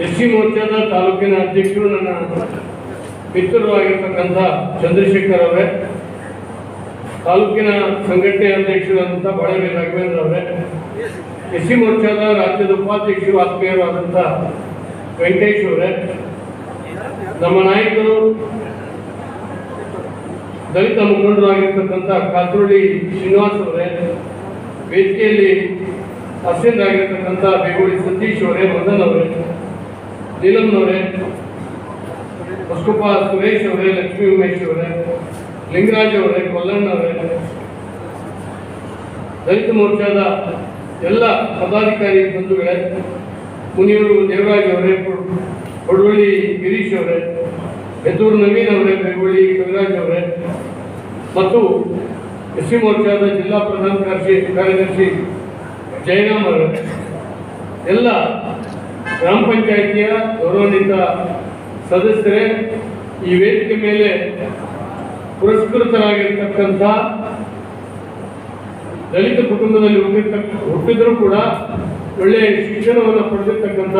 SC ಮೋರ್ಚಾದ ತಾಲೂಕಿನ ಅಧ್ಯಕ್ಷರು ನನ್ನ ಮಿತ್ರರು ಆಗಿರ್ತಕ್ಕಂಥ ಚಂದ್ರಶೇಖರ್ ಅವರೇ, ತಾಲೂಕಿನ ಸಂಘಟನೆ ಅಧ್ಯಕ್ಷರಾದಂಥ ಬಾಳೇರಿ ರಾಘವೇಂದ್ರ ಅವರೇ, ಎಸ್ಸಿ ಮೋರ್ಚಾದ ರಾಜ್ಯದ ಉಪಾಧ್ಯಕ್ಷರು ಆತ್ಮೀಯರಾದಂಥ ವೆಂಕಟೇಶ್ ಅವರೇ, ನಮ್ಮ ನಾಯಕರು ದಲಿತ ಮುಖಂಡರಾಗಿರ್ತಕ್ಕಂಥ ಕಾಸರಳ್ಳಿ ಶ್ರೀನಿವಾಸ್ ಅವರೇ, ವೇದಿಕೆಯಲ್ಲಿ ಅಧ್ಯಕ್ಷರಾಗಿರ್ತಕ್ಕಂಥ ಬೇಗೋಳಿ ಸತೀಶ್ ಅವರೇ, ಮದನ್ ಅವರೇ, ನೀಲಂನವರೇ, ಹೊಸಕೊಪ್ಪ ಸುರೇಶ್ ಅವರೇ, ಲಕ್ಷ್ಮೀ ಉಮೇಶ್ ಅವರೇ, ಲಿಂಗರಾಜ್ ಅವರೇ, ಕೊಲ್ಲಣ್ಣ ಅವರೇ, ದಲಿತ ಮೋರ್ಚಾದ ಎಲ್ಲ ಪದಾಧಿಕಾರಿ ಬಂಧುಗಳೇ, ಮುನಿಯೂರು ದೇವರಾಜ್ ಅವರೇ, ಕೊಡವಳ್ಳಿ ಗಿರೀಶ್ ಅವರೇ, ಹೆದ್ದೂರು ನವೀನ್ ಅವರೇ, ಬೇಗೋಳಿ ಕವಿರಾಜ್ ಅವರೇ ಮತ್ತು ಎಸ್ಸಿ ಮೋರ್ಚಾದ ಜಿಲ್ಲಾ ಪ್ರಧಾನ ಕಾರ್ಯದರ್ಶಿ ಜಯರಾಮ್ ಅವರೇ, ಎಲ್ಲ ಗ್ರಾಮ ಪಂಚಾಯಿತಿಯ ಗೌರವಾನ್ವಿತ ಸದಸ್ಯರೇ, ಈ ವೇದಿಕೆ ಮೇಲೆ ಪುರಸ್ಕೃತರಾಗಿರ್ತಕ್ಕಂಥ ದಲಿತ ಕುಟುಂಬದಲ್ಲಿ ಹುಟ್ಟಿದರೂ ಕೂಡ ಒಳ್ಳೆಯ ಶಿಕ್ಷಣವನ್ನು ಪಡೆದಿರ್ತಕ್ಕಂಥ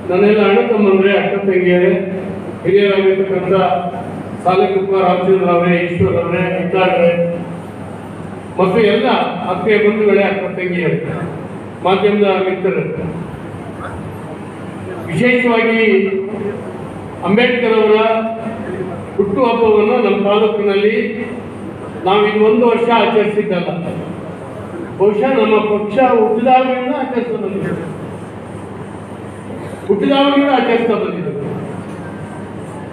ನನ್ನೆಲ್ಲ ಅಣ್ಣ ತಮ್ಮಂದ್ರೆ, ಅಕ್ಕ ತಂಗಿಯರೇ, ಹಿರಿಯರಾಗಿರ್ತಕ್ಕಂಥ ಸಾಲಕುಪ್ಪ ರಾಮಚಂದ್ರ ಅವರೇ, ಈಶ್ವರ್ ಅವರೇ, ಇದ್ದಾರೇ ಮತ್ತು ಎಲ್ಲ ಆತ್ಮೀಯ ಬಂಧುಗಳೇ, ಅಕ್ಕ ತಂಗಿಯರೇ, ಮಾಧ್ಯಮದ ಮಿತ್ರರೇ, ವಿಶೇಷವಾಗಿ ಅಂಬೇಡ್ಕರ್ ಅವರ ಹುಟ್ಟುಹಬ್ಬವನ್ನು ನಮ್ಮ ತಾಲೂಕಿನಲ್ಲಿ ನಾವು ಇನ್ನೊಂದು ವರ್ಷ ಆಚರಿಸಿದ್ದಲ್ಲ, ಬಹುಶಃ ನಮ್ಮ ಪಕ್ಷ ಹುಟ್ಟಿದಾಗಿಂದ ಆಚರಿಸ್ತಾ ಬಂದಿದ್ದೇವೆ, ಹುಟ್ಟಿದಾಗಿಂದ ಆಚರಿಸ್ತಾ ಬಂದಿದ್ದೇವೆ.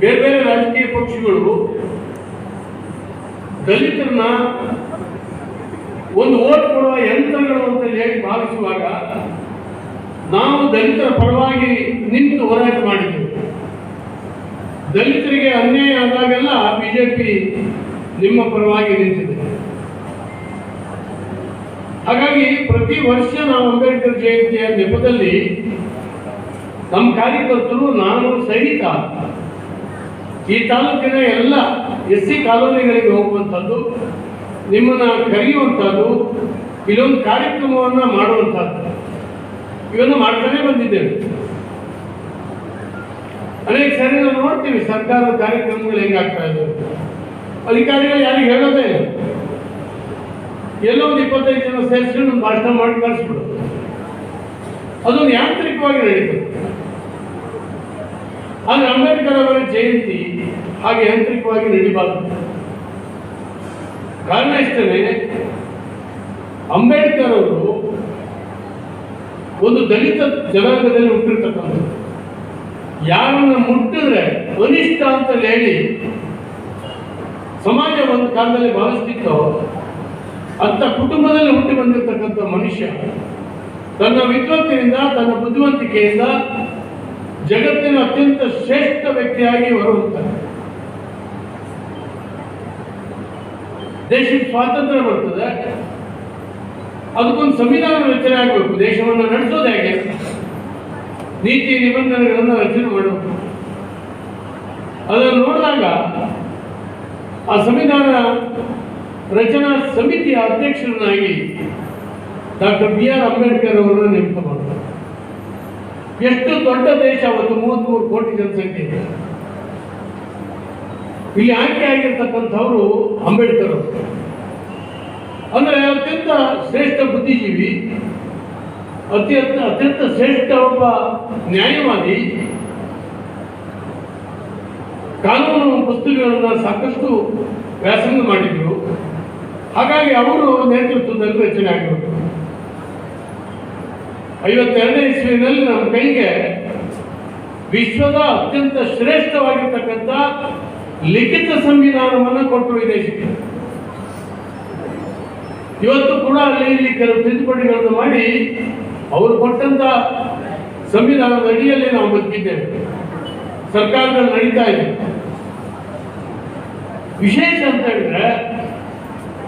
ಬೇರೆ ಬೇರೆ ರಾಜಕೀಯ ಪಕ್ಷಗಳು ದಲಿತರನ್ನ ಒಂದು ಓಟ್ ಕೊಡುವ ಯಂತ್ರಗಳು ಅಂತ ಹೇಳಿ ಭಾವಿಸುವಾಗ ನಾವು ದಲಿತರ ಪರವಾಗಿ ನಿಂತು ಹೋರಾಟ ಮಾಡಿದ್ದೇವೆ. ದಲಿತರಿಗೆ ಅನ್ಯಾಯ ಆದಾಗೆಲ್ಲ ಬಿಜೆಪಿ ನಿಮ್ಮ ಪರವಾಗಿ ನಿಂತಿದೆ. ಹಾಗಾಗಿ ಪ್ರತಿ ವರ್ಷ ನಾವು ಅಂಬೇಡ್ಕರ್ ಜಯಂತಿಯ ನೆಪದಲ್ಲಿ ನಮ್ಮ ಕಾರ್ಯಕರ್ತರು, ನಾನು ಸಹಿತ ಈ ತಾಲೂಕಿನ ಎಲ್ಲ ಎಸ್ಸಿ ಕಾಲೋನಿಗಳಿಗೆ ಹೋಗುವಂಥದ್ದು, ನಿಮ್ಮನ್ನು ಕರೆಯುವಂಥದ್ದು, ಇಲ್ಲೊಂದು ಕಾರ್ಯಕ್ರಮವನ್ನು ಮಾಡುವಂಥದ್ದು ಇವನ್ನು ಮಾಡ್ತಾನೆ ಬಂದಿದ್ದೇವೆ. ಅನೇಕ ಸಾರಿ ನಾವು ನೋಡ್ತೀವಿ ಸರ್ಕಾರದ ಕಾರ್ಯಕ್ರಮಗಳು ಹೆಂಗಾಗ್ತಾ ಇದ್ದಾವೆ, ಅಧಿಕಾರಿಗಳು ಯಾರಿಗೆ ಹೇಳೋದೇ ಇಲ್ಲ, ಎಲ್ಲೋ ಒಂದು 25 ಜನ ಸೇರಿಸ್ಕೊಂಡು ಒಂದು ಭಾಷಣ ಮಾಡಿ ಕಳಿಸ್ಬಿಡೋದು, ಅದೊಂದು ಯಾಂತ್ರಿಕವಾಗಿ ನಡೀತದೆ. ಆದರೆ ಅಂಬೇಡ್ಕರ್ ಅವರ ಜಯಂತಿ ಹಾಗೆ ಯಾಂತ್ರಿಕವಾಗಿ ನಡೀಬಾರದು. ಕಾರಣ ಇಷ್ಟೇ, ಅಂಬೇಡ್ಕರ್ ಅವರು ಒಂದು ದಲಿತ ಜನಾಂಗದಲ್ಲಿ ಹುಟ್ಟಿರ್ತಕ್ಕಂಥದ್ದು, ಯಾರನ್ನ ಮುಟ್ಟಿದ್ರೆ ಅನಿಷ್ಟ ಅಂತ ಹೇಳಿ ಸಮಾಜ ಒಂದು ಕಾಲದಲ್ಲಿ ಭಾವಿಸ್ತಿತ್ತೋ ಅಂತ ಕುಟುಂಬದಲ್ಲಿ ಹುಟ್ಟಿ ಬಂದಿರತಕ್ಕಂಥ ಮನುಷ್ಯ ತನ್ನ ವಿದ್ವತ್ತಿನಿಂದ, ತನ್ನ ಬುದ್ಧಿವಂತಿಕೆಯಿಂದ ಜಗತ್ತಿನ ಅತ್ಯಂತ ಶ್ರೇಷ್ಠ ವ್ಯಕ್ತಿಯಾಗಿ ಹೊರಹೊಮ್ತಾರೆ. ದೇಶಕ್ಕೆ ಸ್ವಾತಂತ್ರ್ಯ ಬರ್ತದೆ, ಅದಕ್ಕೊಂದು ಸಂವಿಧಾನ ರಚನೆ ಆಗಬೇಕು, ದೇಶವನ್ನು ನಡೆಸೋದು ಹೇಗೆ, ನೀತಿ ನಿಬಂಧನೆಗಳನ್ನು ರಚನೆ ಮಾಡಬೇಕು. ಅದನ್ನು ನೋಡಿದಾಗ ಆ ಸಂವಿಧಾನ ರಚನಾ ಸಮಿತಿಯ ಅಧ್ಯಕ್ಷರನ್ನಾಗಿ ಡಾಕ್ಟರ್ BR ಅಂಬೇಡ್ಕರ್ ಅವರನ್ನು ನೇಮಕ ಮಾಡ್ತಾರೆ. ಎಷ್ಟು ದೊಡ್ಡ ದೇಶ, ಅವತ್ತು 33 ಕೋಟಿ ಜನಸಂಖ್ಯೆ ಇದೆ. ಇಲ್ಲಿ ಆಯ್ಕೆ ಆಗಿರ್ತಕ್ಕಂಥವರು ಅಂಬೇಡ್ಕರ್ ಅವರು. ಅಂದರೆ ಅತ್ಯಂತ ಶ್ರೇಷ್ಠ ಬುದ್ಧಿಜೀವಿ, ಅತ್ಯಂತ ಶ್ರೇಷ್ಠ ಒಬ್ಬ ನ್ಯಾಯವಾದಿ, ಕಾನೂನು ಪುಸ್ತಕಗಳನ್ನು ಸಾಕಷ್ಟು ವ್ಯಾಸಂಗ ಮಾಡಿದ್ರು. ಹಾಗಾಗಿ ಅವರು ನೇತೃತ್ವದಲ್ಲಿ ರಚನೆ ಆಗಬೇಕು. 52ನೇ ಇಸ್ವಿನಲ್ಲಿ ನಮ್ಮ ಕೈಗೆ ವಿಶ್ವದ ಅತ್ಯಂತ ಶ್ರೇಷ್ಠವಾಗಿರ್ತಕ್ಕಂಥ ಲಿಖಿತ ಸಂವಿಧಾನವನ್ನು ಕೊಟ್ಟರು ಈ ದೇಶಕ್ಕೆ. ಇವತ್ತು ಕೂಡ ಅಲ್ಲಿ ಕೆಲವು ತಿದ್ದುಪಡಿಗಳನ್ನು ಮಾಡಿ ಅವರು ಕೊಟ್ಟಂತ ಸಂವಿಧಾನದ ಅಡಿಯಲ್ಲಿ ನಾವು ಬದುಕಿದ್ದೇವೆ, ಸರ್ಕಾರಗಳು ನಡೀತಾ ಇದೆ. ವಿಶೇಷ ಅಂತ ಹೇಳಿದ್ರೆ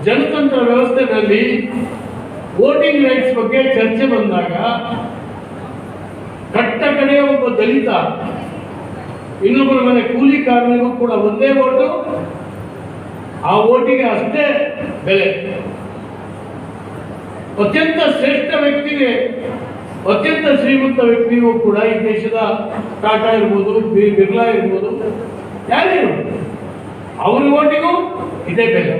ಜನತಂತ್ರ ವ್ಯವಸ್ಥೆಯಲ್ಲಿ ವೋಟಿಂಗ್ ರೈಟ್ಸ್ ಬಗ್ಗೆ ಚರ್ಚೆ ಬಂದಾಗ ಕಟ್ಟ ಕಡೆಯ ಒಬ್ಬ ದಲಿತ ಇನ್ನೊಬ್ಬರ ಮನೆ ಕೂಲಿ ಕಾರ್ಮಿಕರು ಕೂಡ ಒಂದೇ ಓಟು, ಆ ಓಟಿಗೆ ಅಷ್ಟೇ ಬೆಲೆ. ಅತ್ಯಂತ ಶ್ರೇಷ್ಠ ವ್ಯಕ್ತಿಗೆ ಅತ್ಯಂತ ಶ್ರೀಮಂತ ವ್ಯಕ್ತಿಯೂ ಕೂಡ ಈ ದೇಶದ ಟಾಟಾ ಇರ್ಬೋದು, ಬಿರ್ಲಾ ಇರ್ಬೋದು, ಯಾರೇ ಇರ್ಬೋದು, ಅವ್ರ ಓಟಿಗೂ ಇದೇ ಬೆಲೆ.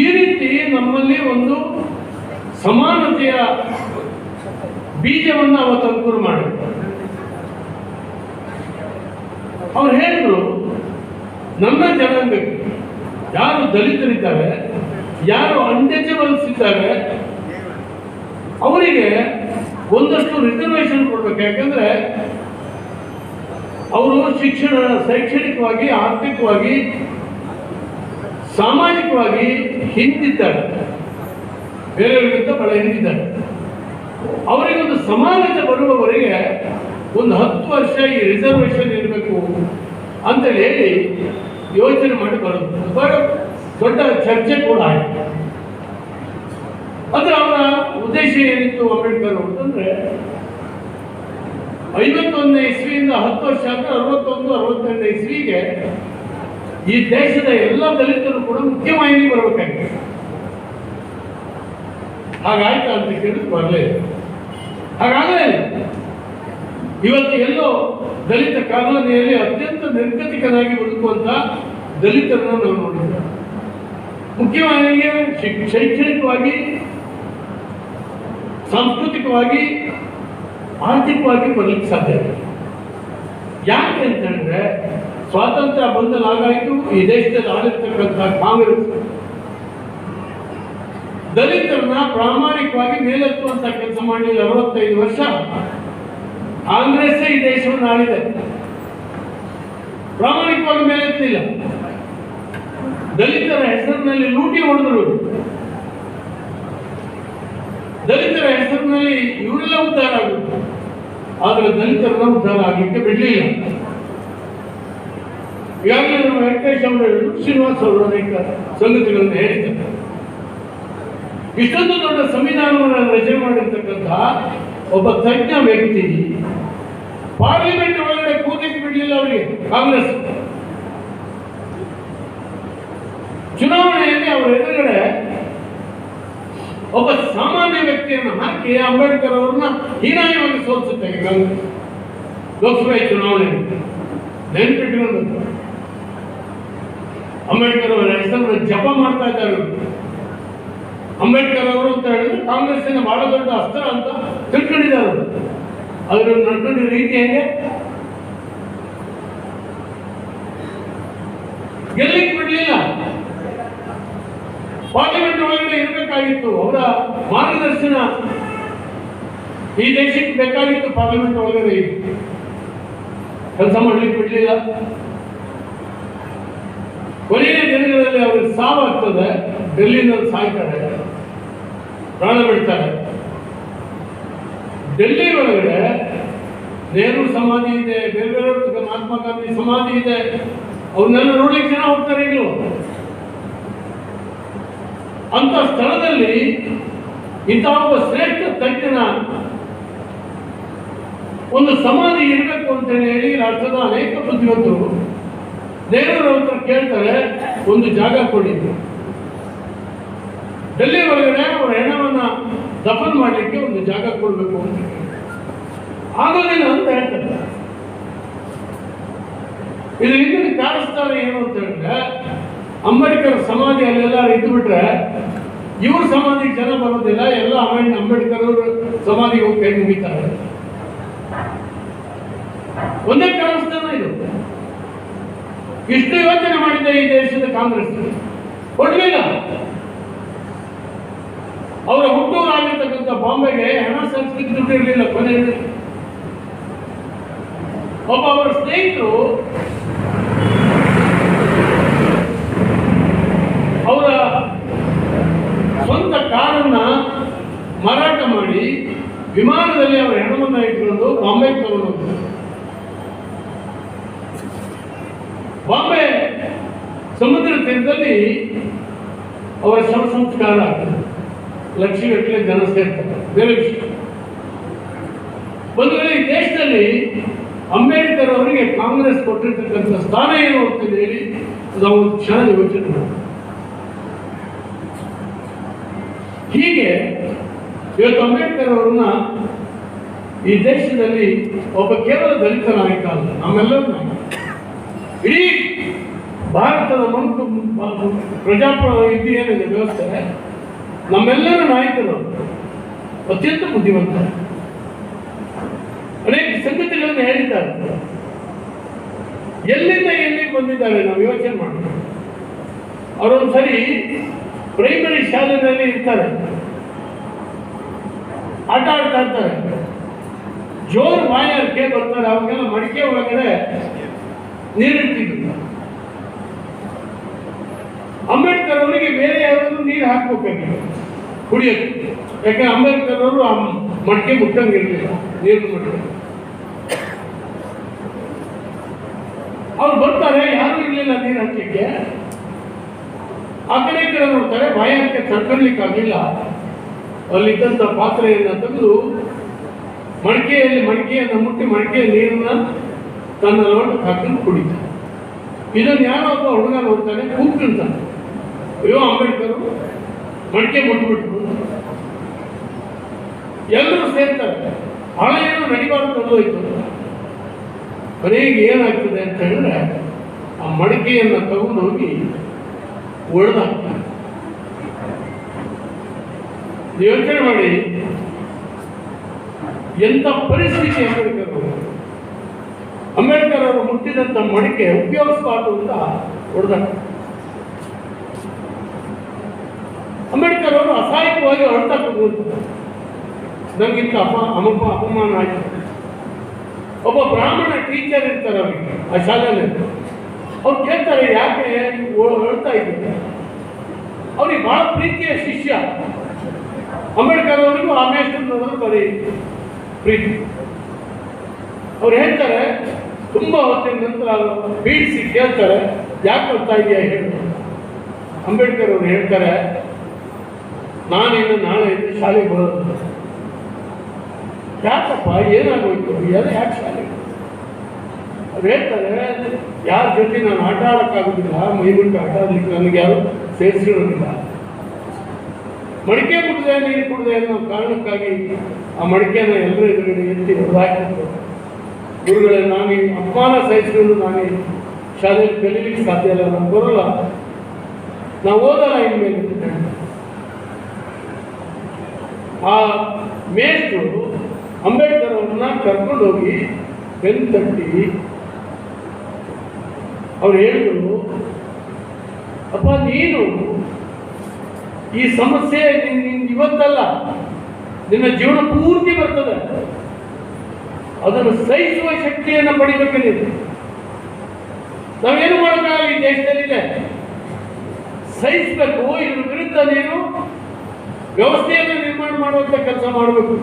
ಈ ರೀತಿ ನಮ್ಮಲ್ಲಿ ಒಂದು ಸಮಾನತೆಯ ಬೀಜವನ್ನು ಅವತ್ತು ಅಂಕುರ ಮಾಡಿದ್ರು. ಅವ್ರು ಹೇಳಿದ್ರು, ನನ್ನ ಜನಾಂಗಕ್ಕೆ ಯಾರು ದಲಿತರಿದ್ದಾರೆ, ಯಾರು ಅನ್ಟಚಬಲ್ಸ್ ಇದ್ದಾರೆ, ಅವರಿಗೆ ಒಂದಷ್ಟು ರಿಸರ್ವೇಶನ್ ಕೊಡ್ಬೇಕು. ಯಾಕಂದ್ರೆ ಅವರು ಶೈಕ್ಷಣಿಕವಾಗಿ, ಆರ್ಥಿಕವಾಗಿ, ಸಾಮಾಜಿಕವಾಗಿ ಹಿಂದಿದ್ದಾರೆ, ಬೇರೆಯವರಿಗಿಂತ ಬಹಳ ಹಿಂದಿದ್ದಾರೆ. ಅವರಿಗೊಂದು ಸಮಾನತೆ ಬರುವವರೆಗೆ ಒಂದು 10 ವರ್ಷ ಈ ರಿಸರ್ವೇಶನ್ ಇರಬೇಕು ಅಂತೇಳಿ ಹೇಳಿ ಯೋಚನೆ ಮಾಡಿ ಬರೋದು. ಬಹಳ ದೊಡ್ಡ ಚರ್ಚೆ ಕೂಡ ಆಯಿತು. ಅಂದ್ರೆ ಅವರ ಉದ್ದೇಶ ಏನಿತ್ತು ಅಂಬೇಡ್ಕರ್ ಅಂತಂದ್ರೆ 51ನೇ ಇಸ್ವಿಯಿಂದ 10 ವರ್ಷ ಅಂದ್ರೆ 61, 62ನೇ ಇಸ್ವಿಗೆ ಈ ದೇಶದ ಎಲ್ಲ ದಲಿತರು ಕೂಡ ಮುಖ್ಯವಾಹಿನಿ ಬರಬೇಕಾಗಿದೆ. ಹಾಗಾಯ್ತಾ ಅಂತ ಕೇಳಿದ್ರೆ ಬರಲೇ ಇಲ್ಲ. ಹಾಗಾಗಲೇ ಇಲ್ಲ. ಇವತ್ತು ಎಲ್ಲೋ ದಲಿತ ಕಾಲೋನಿಯಲ್ಲಿ ಅತ್ಯಂತ ನಿರ್ಗತಿಕನಾಗಿ ಬದುಕುವಂತ ದಲಿತರನ್ನು ನಾವು ನೋಡಿದ್ದೇವೆ. ಮುಖ್ಯವಾಗಿ ಶೈಕ್ಷಣಿಕವಾಗಿ, ಸಾಂಸ್ಕೃತಿಕವಾಗಿ, ಆರ್ಥಿಕವಾಗಿ ಬರಲಿಕ್ಕೆ ಸಾಧ್ಯ ಇಲ್ಲ. ಯಾಕೆ ಅಂತ ಹೇಳಿದ್ರೆ ಸ್ವಾತಂತ್ರ್ಯ ಬಂದಲಾಗಾಯಿತು. ಈ ದೇಶದಲ್ಲಿ ಆಳಿರ್ತಕ್ಕಂಥ ಕಾಂಗ್ರೆಸ್ ದಲಿತರನ್ನ ಪ್ರಾಮಾಣಿಕವಾಗಿ ಮೇಲೆತ್ತುವಂತ ಕೆಲಸ ಮಾಡಲಿಲ್ಲ. 65 ವರ್ಷ ಕಾಂಗ್ರೆಸ್ ಈ ದೇಶವನ್ನು ಆಳಿದೆ, ಪ್ರಾಮಾಣಿಕವಾಗಿ ಮೇಲೆತ್ತಲಿಲ್ಲ. ದಲಿತರ ಹೆಸರಿನಲ್ಲಿ ಲೂಟಿ ಹೊಡೆದರು, ದಲಿತರ ಹೆಸರಿನಲ್ಲಿ ಇವರೆಲ್ಲ ಉದ್ಧಾರ ಆಗುತ್ತೆ, ಆದರೆ ದಲಿತರನ್ನ ಉದ್ಧಾರ ಆಗಲಿಕ್ಕೆ ಬಿಡಲಿಲ್ಲ. ಈಗಾಗಲೇ ನಮ್ಮ ವೆಂಕಟೇಶ್ ಅವರು ಹೇಳಿದ್ರು, ಶ್ರೀನಿವಾಸ್ ಅವರು ಅನೇಕ ಸಂಗತಿಗಳನ್ನು ಹೇಳಿದ್ದಾರೆ. ಇಷ್ಟೊಂದು ದೊಡ್ಡ ಸಂವಿಧಾನವನ್ನು ರಚನೆ ಮಾಡಿರ್ತಕ್ಕಂಥ ಒಬ್ಬ ತಜ್ಞ ವ್ಯಕ್ತಿ ಪಾರ್ಲಿಮೆಂಟ್ ಒಳಗಡೆ ಕೂತಿಗೆ ಬಿಡಲಿಲ್ಲ ಅವರಿಗೆ. ಕಾಂಗ್ರೆಸ್ ಚುನಾವಣೆಯಲ್ಲಿ ಅವರ ಎದುರುಗಡೆ ಒಬ್ಬ ಸಾಮಾನ್ಯ ವ್ಯಕ್ತಿಯನ್ನು ಹಾಕಿ ಅಂಬೇಡ್ಕರ್ ಅವರನ್ನ ಹೀನಾಯವಾಗಿ ಸೋಲಿಸುತ್ತೆ ಕಾಂಗ್ರೆಸ್ ಲೋಕಸಭೆ ಚುನಾವಣೆ. ನೆನ್ಪಿಟ್ಕೊಂಡು ಅಂಬೇಡ್ಕರ್ ಅವರ ಹೆಸರನ್ನು ಜಪ ಮಾಡ್ತಾ ಇದ್ದಾರೆ. ಅಂಬೇಡ್ಕರ್ ಅವರು ಅಂತ ಹೇಳಿದ್ರೆ ಕಾಂಗ್ರೆಸ್ಸಿನ ಬಹಳ ದೊಡ್ಡ ಅಸ್ತ್ರ ಅಂತ ತಿಳ್ಕೊಂಡಿದ್ದಾರೆ. ಅದರ ನಡ್ಕೊಂಡಿದ್ದ ರೀತಿ ಹೆಂಗೆ ಗೆಲ್ಲಿಕ್ಕೆ ಬಿಡಲಿಲ್ಲ. ಪಾರ್ಲಿಮೆಂಟ್ ಒಳಗಡೆ ಇರಬೇಕಾಗಿತ್ತು. ಅವರ ಮಾರ್ಗದರ್ಶನ ಈ ದೇಶಕ್ಕೆ ಬೇಕಾಗಿತ್ತು. ಪಾರ್ಲಿಮೆಂಟ್ ಒಳಗಡೆ ಕೆಲಸ ಮಾಡ್ಲಿಕ್ಕೆ ಬಿಡಲಿಲ್ಲ. ಕೊನೆಯ ದಿನಗಳಲ್ಲಿ ಅವ್ರಿಗೆ ಸಾವಾಗ್ತದೆ. ಡೆಲ್ಲಿನಲ್ಲಿ ಸಾಯ್ತಾರೆ, ಪ್ರಾಣ ಬಿಡ್ತಾರೆ. ಡೆಲ್ಲಿ ಒಳಗಡೆ ನೆಹರು ಸಮಾಧಿ ಇದೆ, ಬೇರೆ ಬೇರೆ ಮಹಾತ್ಮ ಗಾಂಧಿ ಸಮಾಧಿ ಇದೆ. ಅವನ್ನೆಲ್ಲ ನೋಡ್ಲಿಕ್ಕೆ ಜನ ಹೋಗ್ತಾರೆ. ಈಗಲೂ ಅಂತ ಸ್ಥಳದಲ್ಲಿ ಇಂತಹ ಒಬ್ಬ ಶ್ರೇಷ್ಠ ತಜ್ಞನ ಒಂದು ಸಮಾಧಿ ಇರಬೇಕು ಅಂತ ಹೇಳಿ ರಾಷ್ಟ್ರದ ಅನೇಕ ಬುದ್ಧಿವಂತರು ನೆಹರು ಹತ್ರ ಕೇಳ್ತಾರೆ, ಒಂದು ಜಾಗ ಕೊಡಿ. ಡೆಲ್ಲಿ ಒಳಗಡೆ ಅವರ ಹೆಣವನ್ನ ದಫನ್ ಮಾಡಲಿಕ್ಕೆ ಒಂದು ಜಾಗ ಕೊಡಬೇಕು ಅಂತ ಆಗೋದಿಲ್ಲ ಅಂತ ಹೇಳ್ತಾರೆ. ಇದು ಹಿಂದಿನ ಕಾಣಿಸ್ತಾರೆ ಏನು ಅಂತ ಹೇಳಿದ್ರೆ, ಅಂಬೇಡ್ಕರ್ ಸಮಾಧಿ ಅಲ್ಲೆಲ್ಲ ಇದ್ದು ಬಿಟ್ರೆ ಇವ್ರ ಸಮಾಧಿಗೆ ಜನ ಬರೋದಿಲ್ಲ. ಎಲ್ಲ ಅಂಬೇಡ್ಕರ್ ಅವರು ಸಮಾಧಿಗೆ ಹೋಗಿ ಕೈ ಮುಗಿತಾರೆ. ಒಂದೇ ಕಾಣಿಸ್ತಾನ ಇದು. ಇಷ್ಟು ಯೋಚನೆ ಮಾಡಿದೆ ಈ ದೇಶದ ಕಾಂಗ್ರೆಸ್, ಕೊಡಲಿಲ್ಲ. ಅವರ ಹುಟ್ಟೂರಾಗಿರ್ತಕ್ಕಂಥ ಬಾಂಬೆಗೆ ಹಣ ಸಂಸ್ಕೃತಿ ದುಡ್ಡು ಇರಲಿಲ್ಲ. ಕೊನೆಯಲ್ಲಿ ಒಬ್ಬ ಅವರ ಸ್ನೇಹಿತರು ಅವರ ಸ್ವಂತ ಕಾರನ್ನ ಮಾರಾಟ ಮಾಡಿ ವಿಮಾನದಲ್ಲಿ ಅವರ ಹೆಣವನ್ನ ಇಟ್ಕೊಂಡು ಬಾಂಬೆಗೆ ತಗೊಂಡು ಹೋಗ್ತಾರೆ. ಬಾಂಬೆ ಸಮುದ್ರ ತೀರದಲ್ಲಿ ಅವರ ಶವ ಸಂಸ್ಕಾರ ಆಗ್ತದೆ. ಲಕ್ಷಗಟ್ಟಲೆ ಜನ ಸೇರ್ತಾರೆ. ಬೇರೆ ವಿಷಯ. ಒಂದು ವೇಳೆ ಈ ದೇಶದಲ್ಲಿ ಅಂಬೇಡ್ಕರ್ ಅವರಿಗೆ ಕಾಂಗ್ರೆಸ್ ಕೊಟ್ಟಿರ್ತಕ್ಕಂಥ ಸ್ಥಾನ ಏನು ಅಂತ ಹೇಳಿ ನಾವು ಕ್ಷಣ ಯೋಚನೆ ಮಾಡಿ. ಹೀಗೆ ಇವತ್ತು ಅಂಬೇಡ್ಕರ್ ಅವರನ್ನ ಈ ದೇಶದಲ್ಲಿ ಒಬ್ಬ ಕೇವಲ ದಲಿತ ನಾಯಕ ಅಲ್ಲ, ನಮ್ಮೆಲ್ಲರೂ ನಾಯಕ. ಇಡೀ ಭಾರತದ ಪ್ರಜಾಪ್ರಭುತ್ವ ಏನಿದೆ ವ್ಯವಸ್ಥೆ, ನಮ್ಮೆಲ್ಲರ ನಾಯಕರು ಅತ್ಯಂತ ಬುದ್ಧಿವಂತ, ಅನೇಕ ಸಂಗತಿಗಳನ್ನು ಹೇಳಿದ್ದಾರೆ. ಎಲ್ಲಿಂದ ಎಲ್ಲಿಗೆ ಬಂದಿದ್ದಾರೆ ನಾವು ಯೋಚನೆ ಮಾಡಬೇಕು. ಅವರೊಂದು ಸರಿ ಪ್ರೈಮರಿ ಶಾಲೆಯಲ್ಲಿ ಇರ್ತಾರೆ, ಆಟ ಆಡ್ತಾ ಇರ್ತಾರೆ, ಜೋರು ಬಾಯಾರಿಕೆ ಬರ್ತಾರೆ. ಅವಾಗೆಲ್ಲ ಮಡಿಕೆ ಒಳಗಡೆ ನೀರಿಡ್ತಿದ್ರು. ಅಂಬೇಡ್ಕರ್ ಅವರಿಗೆ ಬೇರೆ ಯಾರಾದ್ರೂ ನೀರು ಹಾಕ್ಬೇಕಾಗಿತ್ತು ಕುಡಿಯೋಕ್ಕೆ, ಯಾಕಂದ್ರೆ ಅಂಬೇಡ್ಕರ್ ಅವರು ಆ ಮಡಿಕೆ ಮುಟ್ಟಂಗಿರಲಿಲ್ಲ, ನೀರು ಮಡಿಕೆ. ಅವ್ರು ಬರ್ತಾರೆ, ಯಾರು ಇರಲಿಲ್ಲ ನೀರು ಹಾಕಲಿಕ್ಕೆ. ಆ ಕಡೆ ಈ ಕಡೆ ನೋಡ್ತಾರೆ, ಬಾಯಾರಿಕೆ ತಡ್ಕೊಳ್ಲಿಕ್ಕಾಗಲಿಲ್ಲ. ಅಲ್ಲಿದ್ದಂಥ ಪಾತ್ರೆಯನ್ನು ತೆಗೆದು ಮಡಿಕೆಯನ್ನು ಮುಟ್ಟಿ ಮಡಿಕೆಯ ನೀರನ್ನ ತನ್ನ ಲೋಟಕ್ಕೆ ಹಾಕೊಂಡು ಕುಡಿತಾರೆ. ಇದನ್ನು ಯಾರೋ ಒಬ್ಬ ಹುಡುಗ ನೋಡ್ತಾನೆ, ಕೂತ್ಕೊಂತಾನೆ. ಅಯ್ಯೋ ಅಂಬೇಡ್ಕರ್ ಮಡಿಕೆ ಮುಟ್ಬಿಟ್ರು. ಎಲ್ಲರೂ ಸೇರ್ತಾರೆ, ಹಣ ಏನೋ ನಡಿಬಾರ್ದು ಹೋಯ್ತು. ಕೊನೆಗೆ ಏನಾಗ್ತದೆ ಅಂತ ಹೇಳಿದ್ರೆ, ಆ ಮಡಿಕೆಯನ್ನು ತಗೊಂಡು ಹೋಗಿ ಒಡೆದಾಕ್ತಾರೆ. ಯೋಚನೆ ಮಾಡಿ, ಎಂಥ ಪರಿಸ್ಥಿತಿ ಅಂಬೇಡ್ಕರ್ ಅವರು ಮುಟ್ಟಿದಂಥ ಮಡಿಕೆ ಉಪಯೋಗಿಸಬಾರ್ದು ಅಂತ ಹೊಡೆದಾಕ್ತಾರೆ. ಅಂಬೇಡ್ಕರ್ ಅವರು ಅಸಹಾಯಕವಾಗಿ ಅಳ್ತಾ ಕೂತ್ಕೊಳ್ತಾರೆ. ನಮಗಿಂತ ಅಪಮಾನ ಆಯ್ತು. ಒಬ್ಬ ಬ್ರಾಹ್ಮಣ ಟೀಚರ್ ಇರ್ತಾರೆ ಅವರಿಗೆ ಆ ಶಾಲೆಯಲ್ಲಿ. ಅವ್ರು ಕೇಳ್ತಾರೆ, ಯಾಕೆ ಹೇಳ್ತಾ ಇದ್ದಾರೆ? ಅವ್ರಿಗೆ ಬಹಳ ಪ್ರೀತಿಯ ಶಿಷ್ಯ ಅಂಬೇಡ್ಕರ್ ಅವರಿಗೂ ಆ ಮೇಷ್ಟ್ರು ಬರೀ ಪ್ರೀತಿ. ಅವ್ರು ಹೇಳ್ತಾರೆ, ತುಂಬ ಹೊತ್ತಿನ ನಂತರ ಬೀಳಿಸಿ ಕೇಳ್ತಾರೆ, ಯಾಕೆ ಬರ್ತಾ ಇದೆಯಾ ಹೇಳು. ಅಂಬೇಡ್ಕರ್ ಅವರು ಹೇಳ್ತಾರೆ, ನಾನಿನ್ನು ನಾಳೆ ಶಾಲೆಗೆ ಬರೋದು. ಯಾಕಪ್ಪ, ಏನಾಗೋಯ್ತು, ಯಾಕೆ ಶಾಲೆ? ಅವ್ರು ಹೇಳ್ತಾರೆ, ಯಾರ ಜೊತೆ ನಾನು ಆಟ ಆಡೋಕ್ಕಾಗೋದಿಲ್ಲ, ಮೈಗುಂಟು ಆಟ ಆಡಲಿಕ್ಕೆ ನನಗೆ ಯಾರು ಸೇರಿಸಿರೋದಿಲ್ಲ. ಮಡಿಕೆ ಕುಡಿದೆ, ನೀರು ಕುಡಿದೆ ಅನ್ನೋ ಕಾರಣಕ್ಕಾಗಿ ಆ ಮಡಿಕೆನ ಎಲ್ಲರೂ ಎದುರುಗಡೆ ಎತ್ತಿ ಹೊಡೆದಾಕಿದ್ರು. ಗುರುಗಳೇ, ನಾನು ಅಪಮಾನ ಸಹಿಸಿಕೊಂಡು ನಾನು ಶಾಲೆಯಲ್ಲಿ ಕಲೀಲಿಕ್ಕೆ ಸಾಧ್ಯ ಇಲ್ಲ, ನಾನು ಬರೋಲ್ಲ, ನಾವು ಓದಲ್ಲ ಇನ್ಮೇಲೆ. ಆ ಮೇಷ್ಟ್ರು ಅಂಬೇಡ್ಕರ್ ಅವ್ರನ್ನ ಕರ್ಕೊಂಡು ಹೋಗಿ ಬೆನ್ನು ತಟ್ಟಿ ಅವ್ರು ಹೇಳಿದ್ರು, ಅಪ್ಪ ನೀನು ಈ ಸಮಸ್ಯೆ ಇವತ್ತಲ್ಲ, ನಿನ್ನ ಜೀವನ ಪೂರ್ತಿ ಬರ್ತದೆ. ಅದನ್ನು ಸಹಿಸುವ ಶಕ್ತಿಯನ್ನು ಪಡಿಬೇಕು ನೀನು. ನಾವೇನು ಮಾಡೋಕ್ಕಾಗಲ್ಲ, ಈ ದೇಶದಲ್ಲಿದೆ, ಸಹಿಸಬೇಕು. ಇದ್ರ ವಿರುದ್ಧ ನೀನು ವ್ಯವಸ್ಥೆಯನ್ನು ನಿರ್ಮಾಣ ಮಾಡುವಂಥ ಕೆಲಸ ಮಾಡಬೇಕು.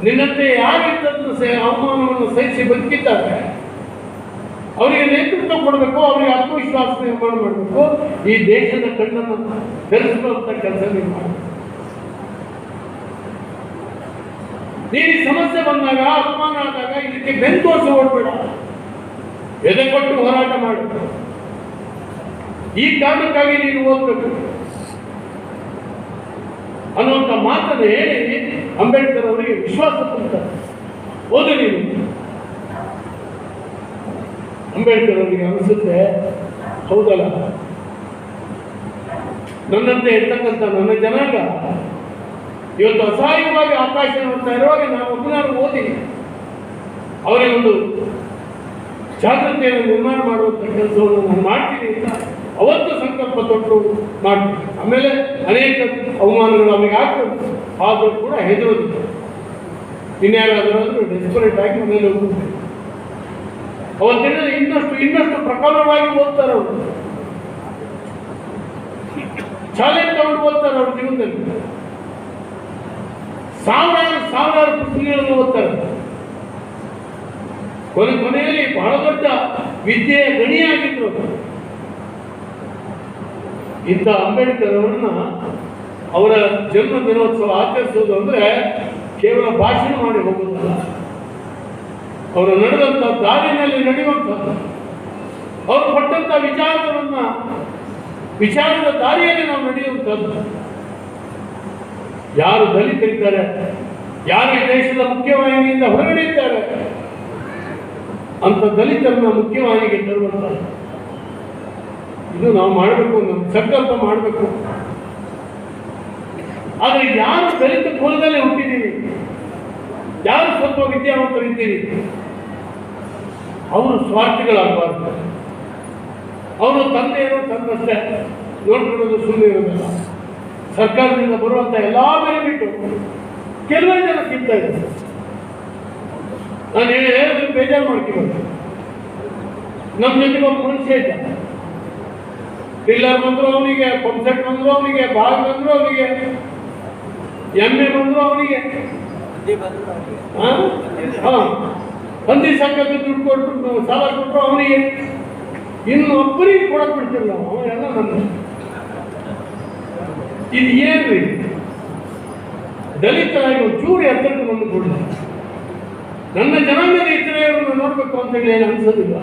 ನಿನ್ನಂತೆ ಯಾರಿಂದನ್ನು ಅವಮಾನವನ್ನು ಸಹಿಸಿ ಬದುಕಿದ್ದಾರೆ ಅವರಿಗೆ ನೇತೃತ್ವ ಕೊಡಬೇಕು, ಅವರಿಗೆ ಆತ್ಮವಿಶ್ವಾಸ ನಿರ್ಮಾಣ ಮಾಡಬೇಕು. ಈ ದೇಶದ ಕಣ್ಣನ್ನು ತೆರೆಸುವಂಥ ಕೆಲಸ ನೀವು ಮಾಡಬೇಕು. ನೀನು ಈ ಸಮಸ್ಯೆ ಬಂದಾಗ, ಅಪಮಾನ ಆದಾಗ ಇದಕ್ಕೆ ಬೆಂತೋರಿಸಿ ಓಡಬೇಡ, ಎದೆ ಕೊಟ್ಟು ಹೋರಾಟ ಮಾಡಬೇಕು. ಈ ಕಾರಣಕ್ಕಾಗಿ ನೀನು ಓದಬೇಕು ಅನ್ನುವಂಥ ಮಾತನ್ನು ಹೇಳಿ ಅಂಬೇಡ್ಕರ್ ಅವರಿಗೆ ವಿಶ್ವಾಸ ಕೊಡ್ತಾರೆ. ಓದು ನೀನು. ಅಂಬೇಡ್ಕರ್ ಅವರಿಗೆ ಅನಿಸುತ್ತೆ, ಹೌದಲ್ಲ, ನನ್ನಂತೆ ಇರ್ತಕ್ಕಂಥ ನನ್ನ ಜನಾಂಗ ಇವತ್ತು ಅಸಹಾಯಕವಾಗಿ ಆಕಾಶ ನೋಡ್ತಾ ಇರುವಾಗ ನಾನು ಒಬ್ಬನಾರು ಓದಿ ಅವರಿಗೊಂದು ಜಾಗೃತಿಯನ್ನು ನಿರ್ಮಾಣ ಮಾಡುವಂಥ ಕೆಲಸವನ್ನು ನಾನು ಮಾಡ್ತೀನಿ ಅಂತ ಅವತ್ತು ಸಂಕಲ್ಪ ತೊಟ್ಟು ಮಾಡ್ತೀನಿ. ಆಮೇಲೆ ಅನೇಕ ಅವಮಾನಗಳು ಅವರಿಗೆ ಆಗ್ತದೆ, ಆದರೂ ಕೂಡ ಹೆದರೋದಿಲ್ಲ. ಇನ್ಯಾರಾದರೂ ಡೆಸ್ಪರೇಟ್ ಆಗಿ ಮನೇಲಿ ಹೋಗ್ತಾರೆ. ಅವತ್ತಿನ ಇನ್ನಷ್ಟು ಪ್ರಖರವಾಗಿ ಓದ್ತಾರೆ ಅವರು, ಚಾಲೆಂಜ್ ತಗೊಂಡು ಓದ್ತಾರೆ. ಅವ್ರ ಜೀವನದಲ್ಲಿ ಸಾವಿರಾರು ಪುಸ್ತಕಗಳನ್ನು ಓದ್ತಾರೆ. ಕೊನೆಯಲ್ಲಿ ಬಹಳ ದೊಡ್ಡ ವಿದ್ಯೆಯ ಗಣಿಯಾಗಿದ್ರು. ಇಂಥ ಅಂಬೇಡ್ಕರ್ ಅವರನ್ನ ಅವರ ಜನ್ಮ ದಿನೋತ್ಸವ ಆಚರಿಸೋದು ಅಂದರೆ ಕೇವಲ ಭಾಷಣ ಮಾಡಿ ಹೋಗುವುದಲ್ಲ, ಅವರು ನಡೆದಂಥ ದಾರಿನಲ್ಲಿ ನಡೆಯುವಂಥದ್ದು, ಅವರು ಪಟ್ಟಂಥ ವಿಚಾರದ ದಾರಿಯಲ್ಲಿ ನಾವು ನಡೆಯುವಂಥದ್ದು. ಯಾರು ದಲಿತರಿದ್ದಾರೆ, ಯಾರು ಈ ದೇಶದ ಮುಖ್ಯವಾಹಿನಿಯಿಂದ ಹೊರಗಡೆ ಇದ್ದಾರೆ ಅಂತ ದಲಿತರನ್ನ ಮುಖ್ಯವಾಹಿನಿಗೆ ತರುವಂತ ಇದು ನಾವು ಮಾಡಬೇಕು, ನಮ್ಮ ಸಂಕಲ್ಪ ಮಾಡಬೇಕು. ಆದರೆ ಯಾರು ದಲಿತ ಕುಲದಲ್ಲೇ ಹುಟ್ಟಿದ್ದೀರಿ, ಯಾರು ಸ್ವಲ್ಪ ವಿದ್ಯಾವಂತರಿದ್ದೀರಿ, ಅವರು ಸ್ವಾರ್ಥಿಗಳಾಗಬಾರ್ದು. ಅವರು ತಂದೆಯನ್ನು ತನ್ನಷ್ಟೇ ನೋಡ್ಕೊಳ್ಳೋದು ಸುಮ್ಮನೆ ಇರೋದಿಲ್ಲ. ಸರ್ಕಾರದಿಂದ ಬರುವಂತ ಎಲ್ಲಾ ಬೆನಿಫಿಟ್ಟು ಕೆಲವೇ ಜನ ತಿಂತಾ ಇದ್ದಾರೆ. ನಾನು ಹೇಳಿದ್ರೆ ಬೇಜಾರು ಮಾಡ್ಕೊಂಡು ನಮ್ಮ ಜೊತೆಗೆ ಒಬ್ಬ ಮನುಷ್ಯ ಇದ್ದ. ಟಿಲ್ಲರ್ ಬಂದ್ರು ಅವನಿಗೆ, ಪಂಪ್ಸೆಟ್ ಬಂದ್ರು ಅವನಿಗೆ, ಬಾಗ್ ಬಂದ್ರು ಅವನಿಗೆ, ಎಮ್ಮೆ ಬಂದ್ರು ಅವನಿಗೆ, ಹಂದಿ ಸಾಕಕ್ಕೆ ದುಡ್ಡು ಕೊಟ್ಟು ಸಾಲ ಕೊಟ್ಟರು ಅವನಿಗೆ. ಇನ್ನು ಒಬ್ಬರಿಗೆ ಕೊಡಕ್ ಬಿಡ್ತಿಲ್ಲ ಅವನೆಲ್ಲ ನನ್ನ. ಇದು ಏನ್ರಿ? ದಲಿತರಾಗಿ ಒಂಚೂರು ಎತ್ತರಕ್ಕೆ ಬಂದು ಕೊಡ. ನನ್ನ ಜನಾಂಗದ ಇತರೆಯನ್ನು ನೋಡ್ಬೇಕು ಅಂತ ಹೇಳಿ ಏನು ಅನ್ಸೋದಿಲ್ಲ.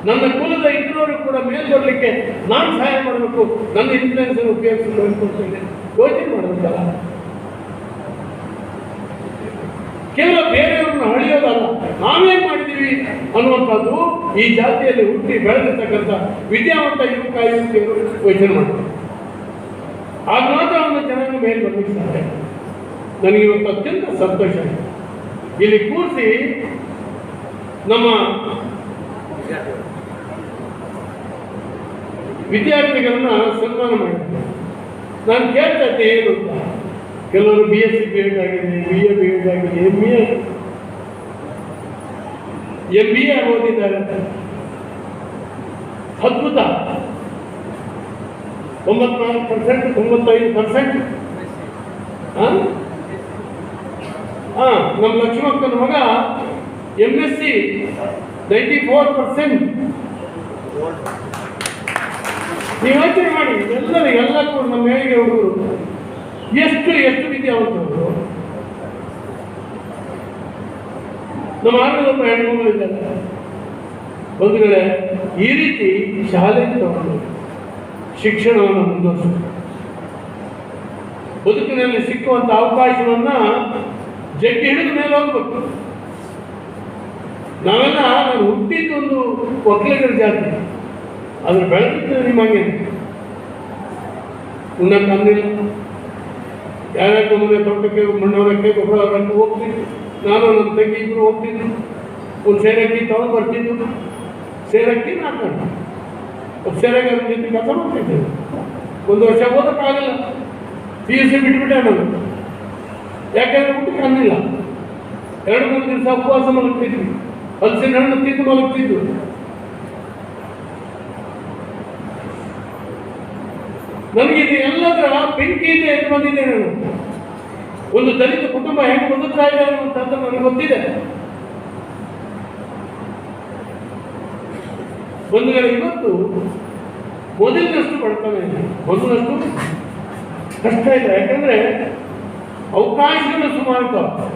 ನನ್ನ ಕುಲದ ಇತರವರು ಕೂಡ ಮೇಲ್ ಬರಲಿಕ್ಕೆ ನಾನು ಸಹಾಯ ಮಾಡಬೇಕು, ನನ್ನ ಇನ್ಫ್ಲೂಯೆನ್ಸ್ ಉಪಯೋಗಿಸಬೇಕು ಅಂತ ಹೇಳಿ ಯೋಚನೆ ಮಾಡಬೇಕಲ್ಲ. ಕೇವಲ ಬೇರೆಯವ್ರನ್ನ ಅಳಿಯೋದಲ್ಲ, ನಾವೇನ್ ಮಾಡಿದೀವಿ ಅನ್ನುವಂಥದ್ದು ಈ ಜಾತಿಯಲ್ಲಿ ಹುಟ್ಟಿ ಬೆಳೆದಿರ್ತಕ್ಕಂಥ ವಿದ್ಯಾವಂತ ಯುವಕ ಯುವತಿಯರು ಯೋಚನೆ ಮಾಡ್ತಾರೆ. ಆಗ ಮಾತ್ರ ಅವನ ಜನಾಂಗ ಮೇಲೆ ಬಂದಿರ್ತಾರೆ. ನನಗೆ ಇವತ್ತು ಅತ್ಯಂತ ಸಂತೋಷ. ಇಲ್ಲಿ ಕೂರಿಸಿ ನಮ್ಮ ವಿದ್ಯಾರ್ಥಿಗಳನ್ನ ಸನ್ಮಾನ ಮಾಡಿದ್ರು. ನಾನು ಕೇಳ್ತಾ ಇದ್ದೆ ಏನು ಅಂತ. ಕೆಲವರು BSc BEd ಆಗಿದೆ, BA BEd ಆಗಿದೆ, MBA ಓದಿದ್ದಾರೆ. ಅದ್ಭುತ. 94%, 95%. ನಮ್ಮ ಲಕ್ಷ್ಮಕ್ಕನ ಮಗ MSc 94%. ನೀವು ಯೋಚನೆ ಮಾಡಿ, ಎಲ್ಲಕ್ಕೂ ನಮ್ಮ ಹೇಳಿಗೆ ಹುಡುಗರು ಎಷ್ಟು ವಿದ್ಯಾವಂತರು. ನಮ್ಮ ಆರೋಗ್ಯದ ಹೆಣ್ಮಗಳಿದ್ದಾರೆ. ಬಂಧುಗಳೇ, ಈ ರೀತಿ ಶಾಲೆ ತಗೊಂಡು ಶಿಕ್ಷಣವನ್ನು ಮುಂದುವರಿಸಬೇಕು. ಬದುಕಿನಲ್ಲಿ ಸಿಕ್ಕುವಂತ ಅವಕಾಶವನ್ನ ಜಗ್ಗಿ ಹಿಡಿದ ಮೇಲೆ ಹೋಗ್ಬೇಕು. ನಾವೆಲ್ಲ ನಾನು ಹುಟ್ಟಿದ್ದೊಂದು ಒಕ್ಕಲಿಗರ ಜಾತಿ, ಅದ್ರ ಬೆಳೆದಿದ್ದು ನಿಮಗೆ ಉನ್ನತ ಅಂದಿಲ್ಲ. ಯಾರ್ಯಾರು ಮನೆ ತೋಟಕ್ಕೆ ಮಣ್ಣವರಕ್ಕೆ ಗೊಬ್ಬರ ಹೊರಕ್ಕೆ ಹೋಗ್ತಿದ್ವಿ. ನಾನು ನನ್ನ ತಂಗಿ ಇಬ್ಬರು ಹೋಗ್ತಿದ್ವಿ. ಒಂದು ಸೇರಕ್ಕಿ ತಗೊಂಡು ಬರ್ತಿದ್ದು. ಸೇರಕ್ಕಿ ನಾಲ್ಕು ಸೇರಾಗ ನನ್ನ ಜೊತೆ ಕೆಲಸ ಮಾಡ್ತಿದ್ದೇವೆ. 1 ವರ್ಷ ಓದಕ್ಕಾಗಲ್ಲ. PUC ಬಿಟ್ಬಿಟ್ಟೆ ನಾನು. ಯಾಕಂದ್ರೆ ಊಟಕ್ಕೆ ಅನ್ನಿಲ್ಲ. 2-3 ದಿವಸ ಉಪವಾಸ ಮಲಗ್ತಿದ್ವಿ. ಹಲಸಿನ ಹಣ್ಣು ತಿಂದು ಮಲಗ್ತಿದ್ವು. ನನಗೆ ಇದು ಎಲ್ಲದರ ಬೆಂಕಿಯಿಂದ ಎದ್ದು ಬಂದಿದೆ. ನಾನು ಒಂದು ದಲಿತ ಕುಟುಂಬ ಹೆಂಗೆ ಬದುಕ್ತಾ ಇದೆ ಅನ್ನುವಂಥದ್ದು ನನಗೆ ಗೊತ್ತಿದೆ. ಬಂಧುಗಳು, ಇವತ್ತು ಮೊದಲಿನಷ್ಟು ಬಡತನ ಇಲ್ಲ, ಮೊದಲಿನಷ್ಟು ಕಷ್ಟ ಇಲ್ಲ. ಯಾಕಂದ್ರೆ ಅವಕಾಶಗಳು ಸುಮಾರು ಇದ್ದಾವೆ.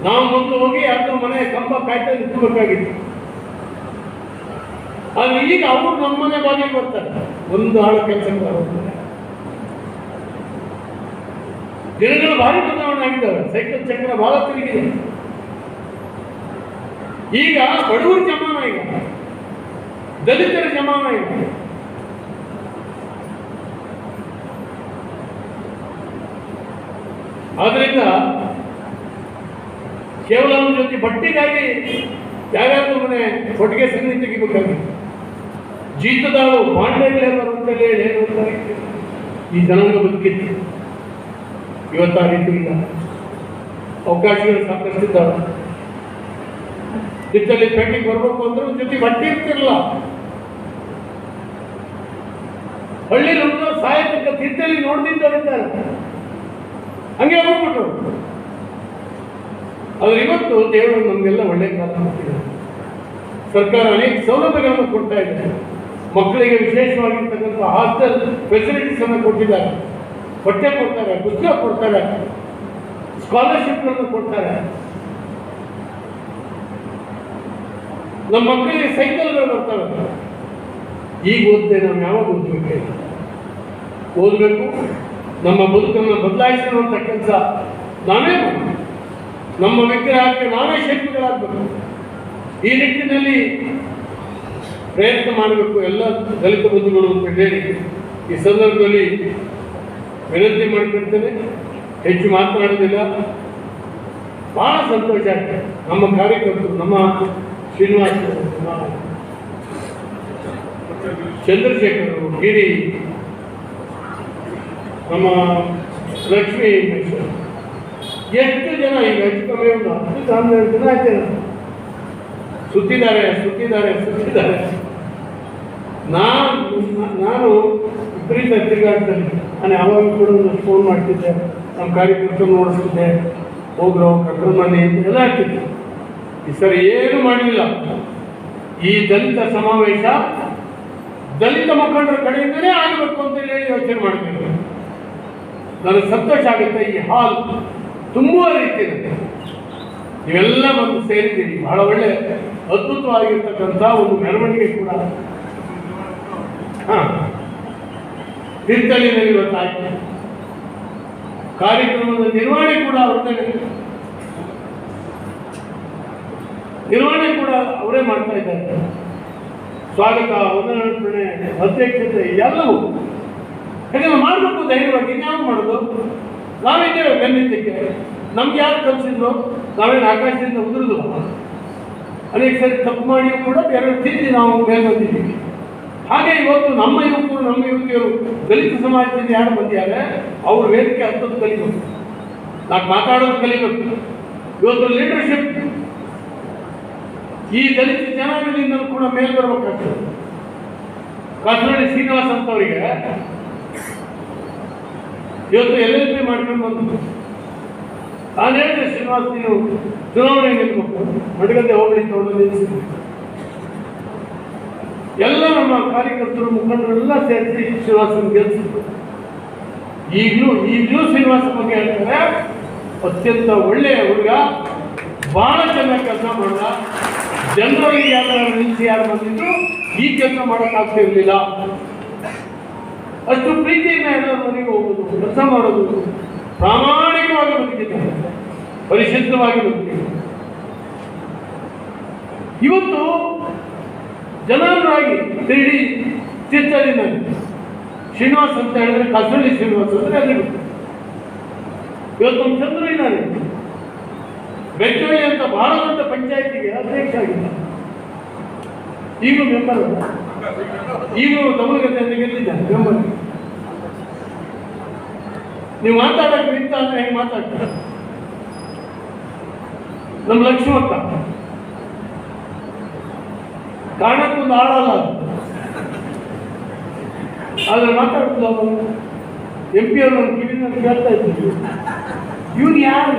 ನಾವು ಮೊದಲು ಹೋಗಿ ಯಾರು ಮನೆ ಕಂಬ ಕಾಯ್ತಾ ನಿಂತ್ಕೋಬೇಕಾಗಿತ್ತು. ಆದ್ರೆ ಈಗ ಅವರು ನಮ್ಮನೆ ಬಾಗಿಲು ಬರ್ತಾರೆ. ಒಂದು ಆಳ ಕೆಲಸಕ್ಕೆ ಹೋಗ್ತಾರೆ. ದಿನಗಳು ಭಾರಿ ಬದಲಾವಣೆ ಆಗಿದ್ದಾವೆ. ಸೈಕಲ್ ಚಕ್ರ ಬಹಳ ತಿರುಗಿದೆ. ಈಗ ಬಡವರ ಜಮಾನ, ಈಗ ದಲಿತರ ಜಮಾನ. ಈಗ ಆದ್ರಿಂದ ಕೇವಲ ನಮ್ಮ ಜೊತೆ ಬಟ್ಟೆಗಾಗಿ ಯಾರ್ಯಾರು ಮನೆ ಕೊಟ್ಟಿಗೆ ಸಂಗತಿ ತೆಗಿಬೇಕಾಗಿತ್ತು. ಜೀತದಾಳು ಬಾಂಡೆಗಳೆಲ್ಲ ಅಂತೇಳಿ ಏನು ಅಂತಾರೆ ಈ ಜನಾಂಗ ಬದುಕಿತ್ತು. ಇವತ್ತು ಆ ರೀತಿ ಇಲ್ಲ. ಅವಕಾಶಗಳು ಸಾಕಷ್ಟಿದ್ದಾವೆ. ಇತ್ತಲ್ಲಿ ಪೇಟೆಗೆ ಬರ್ಬೇಕು ಅಂದ್ರೆ ಒಂದು ಜೊತೆ ಬಟ್ಟೆ ಇರ್ತಿರಲ್ಲ. ಹಳ್ಳಿ ನಮ್ದು ಸಾಯತಕ್ಕ ತಿತ್ತಲ್ಲಿ ನೋಡ್ತಿದ್ದವರಿದ್ದಾರೆ, ಹಂಗೆ ಹೋಗ್ಬಿಟ್ರು. ಆದ್ರೆ ಇವತ್ತು ದೇವರು ನಮಗೆಲ್ಲ ಒಳ್ಳೆ ಕಾಲ ಮಾಡ್ತಿದ್ದಾರೆ. ಸರ್ಕಾರ ಅನೇಕ ಸೌಲಭ್ಯಗಳನ್ನು ಕೊಡ್ತಾ ಇದೆ. ಮಕ್ಕಳಿಗೆ ವಿಶೇಷವಾಗಿರ್ತಕ್ಕಂಥ ಹಾಸ್ಟೆಲ್ ಫೆಸಿಲಿಟೀಸ್ ಅನ್ನು ಕೊಟ್ಟಿದ್ದಾರೆ. ಬಟ್ಟೆ ಕೊಡ್ತಾರೆ, ಪುಸ್ತಕ ಕೊಡ್ತಾರೆ, ಸ್ಕಾಲರ್ಶಿಪ್ಗಳನ್ನು ಕೊಡ್ತಾರೆ. ನಮ್ಮ ಮಕ್ಕಳಿಗೆ 2 ಸೈಕಲ್ಗಳು ಬರ್ತವೆ. ಈಗ ಓದ್ತೇವೆ, ನಾವು ಯಾವಾಗ ಓದ್ಬೇಕು? ಓದಬೇಕು, ನಮ್ಮ ಬದುಕನ್ನು ಬದಲಾಯಿಸಿರುವಂಥ ಕೆಲಸ ನಾವೇ ಮಾಡಬೇಕು. ನಮ್ಮ ವಿಗ್ರಹಕ್ಕೆ ನಾವೇ ಶಿಲ್ಪಿಗಳಾಗಬೇಕು. ಈ ನಿಟ್ಟಿನಲ್ಲಿ ಪ್ರಯತ್ನ ಮಾಡಬೇಕು ಎಲ್ಲ ದಲಿತ ಬಂಧುಗಳು ಅಂತ ಹೇಳಿ ಈ ಸಂದರ್ಭದಲ್ಲಿ ವಿನಂತಿ ಮಾಡಿಕೊಳ್ತೇನೆ. ಹೆಚ್ಚು ಮಾತನಾಡೋದಿಲ್ಲ. ಬಹಳ ಸಂತೋಷ ಆಗ್ತದೆ. ನಮ್ಮ ಕಾರ್ಯಕರ್ತರು, ನಮ್ಮ ಶ್ರೀನಿವಾಸ, ಚಂದ್ರಶೇಖರ್, ಗಿರಿ, ನಮ್ಮ ಲಕ್ಷ್ಮೀ, ಎಷ್ಟು ಜನ ಈಗ ಹೆಚ್ಚು ಕಮ್ಮಿ ಒಂದು 10-12 ಜನ ಆಯ್ತೇನೆ ಸುತ್ತಿದ್ದಾರೆ. ನಾನು ವಿಪರೀತ ತಿರುಗಾಡ್ತೇನೆ. ನಾನು ಯಾವಾಗ ಕೂಡ ಒಂದು ಫೋನ್ ಮಾಡ್ತಿದ್ದೆ, ನಮ್ಮ ಕಾರ್ಯಕರ್ತರು ನೋಡಿಸ್ತಿದ್ದೆ, ಹೋಗ್ರೋ ಕರ್ಕೊಂಡು ಬನ್ನಿ ಅಂತ ಎಲ್ಲ ಆಗ್ತಿದ್ದೆ. ಈ ಸರಿ ಏನು ಮಾಡಲಿಲ್ಲ. ಈ ದಲಿತ ಸಮಾವೇಶ ದಲಿತ ಮುಖಂಡರ ಕಡೆಯಿಂದಲೇ ಆಗಬೇಕು ಅಂತ ಹೇಳಿ ಯೋಚನೆ ಮಾಡ್ತೇನೆ. ನನಗೆ ಸಂತೋಷ ಆಗುತ್ತೆ. ಈ ಹಾಲ್ ತುಂಬುವ ರೀತಿಯಲ್ಲಿ ನೀವೆಲ್ಲ ಬಂದು ಸೇರಿದ್ದೀರಿ. ಬಹಳ ಒಳ್ಳೆ ಅದ್ಭುತವಾಗಿರ್ತಕ್ಕಂಥ ಒಂದು ಮೆರವಣಿಗೆ ಕೂಡ ತೀರ್ಥಹಳ್ಳಿಯಲ್ಲಿ ಇವತ್ತಾಯ್ತು. ಕಾರ್ಯಕ್ರಮದ ನಿರ್ವಹಣೆ ಕೂಡ ಅವರೇ ಮಾಡ್ತಾ ಇದ್ದಾರೆ. ಸ್ವಾಗತ, ವಂದನಾರ್ಪಣೆ, ಅಧ್ಯಕ್ಷತೆ ಎಲ್ಲವೂ ಯಾಕಂದ್ರೆ ಮಾಡಬೇಕು ಧೈರ್ಯವಾಗಿ. ಇನ್ಯಾವ ಮಾಡೋದು? ನಾವಿದ್ದೇವೆ ಬೆನ್ನಿದ್ದಕ್ಕೆ. ನಮ್ಗೆ ಯಾರು ಕಲಿಸಿದ್ರು? ನಾವೇನು ಆಕಾಶದಿಂದ ಉದುರಿದು ಅನೇಕ ಸರಿ ತಪ್ಪು ಮಾಡಿಯೂ ಕೂಡ ಬೇರೆ ತಿಂದು ನಾವು ಮೇಲೆ ಬಂದಿದ್ದೀವಿ. ಹಾಗೆ ಇವತ್ತು ನಮ್ಮ ಯುವಕರು, ನಮ್ಮ ಯುವತಿಯರು ದಲಿತ ಸಮಾಜದಿಂದ ಯಾರು ಬಂದಿದ್ದಾರೆ ಅವ್ರ ವೇದಿಕೆ ಹತ್ತದ್ದು ಕಲಿಬೇಕು, ನಾವು ಮಾತಾಡೋದು ಕಲಿಬೇಕು. ಇವತ್ತು ಲೀಡರ್ಶಿಪ್ ಈ ದಲಿತ ಜನಾಂಗದಿಂದ ಕೂಡ ಮೇಲೆ ಬರಬೇಕಾಗ್ತದೆ. ಕಾಸರಳ್ಳಿ ಶ್ರೀನಿವಾಸ್ ಅಂತವರಿಗೆ ಇವತ್ತು LLB ಮಾಡ್ಕೊಂಡು ಬಂದು ನಾನು ಹೇಳಿದೆ, ಶ್ರೀನಿವಾಸ್ ನೀನು ಚುನಾವಣೆ ನಿಲ್ಬೇಕು, ಮಡಗದ್ದೆ ಹೋಗ್ಲಿ ತಗೊಂಡು ನಿಲ್ಲಿಸಿದ್ವಿ. ಎಲ್ಲ ನಮ್ಮ ಕಾರ್ಯಕರ್ತರು, ಮುಖಂಡರೆಲ್ಲ ಸೇರಿಸಿ ಶ್ರೀನಿವಾಸನ ಗೆಲ್ಲಿಸಿದ್ರು. ಈಗಲೂ ಶ್ರೀನಿವಾಸ ಬಗ್ಗೆ ಹೇಳ್ತಾರೆ, ಅತ್ಯಂತ ಒಳ್ಳೆಯ ಹುಡುಗ, ಬಹಳ ಚೆನ್ನಾಗಿ ಕೆಲಸ ಮಾಡಿದ. ಜನರಿಗೆ ಯಾರು ನಿಲ್ಲಿಸಿ ಯಾರು ಬಂದಿದ್ರು ಈ ಕೆಲಸ ಮಾಡೋಕ್ಕಾಗ್ತಿರ್ಲಿಲ್ಲ. ಅಷ್ಟು ಪ್ರೀತಿಯಿಂದ ಎಲ್ಲರ ಮನೆಗೆ ಹೋಗೋದು, ಕೆಲಸ ಮಾಡೋದು, ಪ್ರಾಮಾಣಿಕವಾಗಿ ಬದುಕಿದ್ದಾರೆ, ಪರಿಶುದ್ಧವಾಗಿ ಬದುಕಿದ್ದಾರೆ. ಇವತ್ತು ಜನಾಂಗರಾಗಿ ಇಡೀ ತೀರ್ಥಹಳ್ಳಿನಲ್ಲಿ ಶ್ರೀನಿವಾಸ್ ಅಂತ ಹೇಳಿದ್ರೆ ಕಾಸರಳ್ಳಿ ಶ್ರೀನಿವಾಸ್ ಅಂದರೆ ಅಲ್ಲಿ ಇವತ್ತು ನಮ್ಮ ಚಂದ್ರಯ್ಯನಲ್ಲಿ ಬೆಚ್ಚಳ್ಳಿ ಅಂತ ಬಹಳ ದೊಡ್ಡ ಪಂಚಾಯತಿಗೆ ಅಧ್ಯಕ್ಷ ಆಗಿಲ್ಲ. ಈಗಲೂ ಮೆಂಬರ್ ಅಲ್ಲ, ಈಗಲೂ ತಮಿಳುಗದ್ದೆ ಅಂತ ಗೆದ್ದಿದ್ದಾನೆ ಮೆಂಬರ್. ನೀವು ಮಾತಾಡಕ್ಕೆ ನಿಂತ ಅಂದ್ರೆ ಹೆಂಗೆ ಮಾತಾಡ್ತಾರೆ? ನಮ್ಮ ಲಕ್ಷ್ಮಕ್ಕ ಕಾರಣಕ್ಕೊಂದು ಆಡಲ್ಲ ಅದು, ಆದ್ರೆ ಮಾತಾಡ್ತಿಲ್ಲ. ಅವರು MP ಅವರು ಕಿವಿನ ಕೇಳ್ತಾ ಇದ್ರು, ಇವನು ಯಾರು?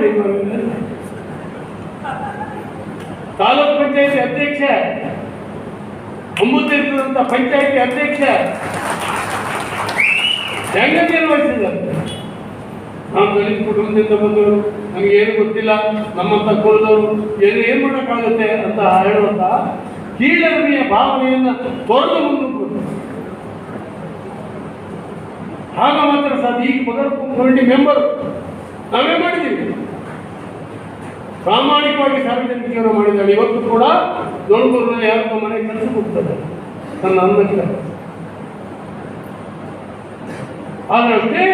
ತಾಲೂಕ್ ಪಂಚಾಯತಿ ಅಧ್ಯಕ್ಷ, ಅಂಬುತಿರ್ತದಂತ ಪಂಚಾಯತಿ ಅಧ್ಯಕ್ಷ ಹೆಂಗೆ ನಿರ್ವಹಿಸಿದ್ದಾರೆ? ನಾವು ದಲಿತ ಕುಟುಂಬದಿಂದ ಬಂದವರು, ನಮ್ಗೆ ಏನು ಗೊತ್ತಿಲ್ಲ, ನಮ್ಮಂತ ಕುಲದವರು ಏನು ಮಾಡೋಕ್ಕಾಗುತ್ತೆ ಅಂತ ಹೇಳುವಂತ ಕೀಳರಿಮೆಯ ಭಾವನೆಯನ್ನು ತೊರೆದು ಮುಂದಕ್ಕೆ ಆಗ ಮಾತ್ರ ಸಾಧ್ಯ. ಈಗ ಬಗರ್ಕಂಡಿ ಮೆಂಬರ್ ನಾವೇ ಮಾಡಿದ್ದೀವಿ, ಪ್ರಾಮಾಣಿಕವಾಗಿ ಸಾರ್ವಜನಿಕ ಜೀವನ ಮಾಡಿದ್ದಾಳೆ. ಇವತ್ತು ಕೂಡ ದೊಡ್ಡೂರಿನಲ್ಲಿ ಯಾರೋ ಮನೆ ಕೆಲಸ ಹೋಗ್ತದೆ ನನ್ನ ಅನ್ನಕ್ಕೆ. ಆದರೆ ಅಷ್ಟೇ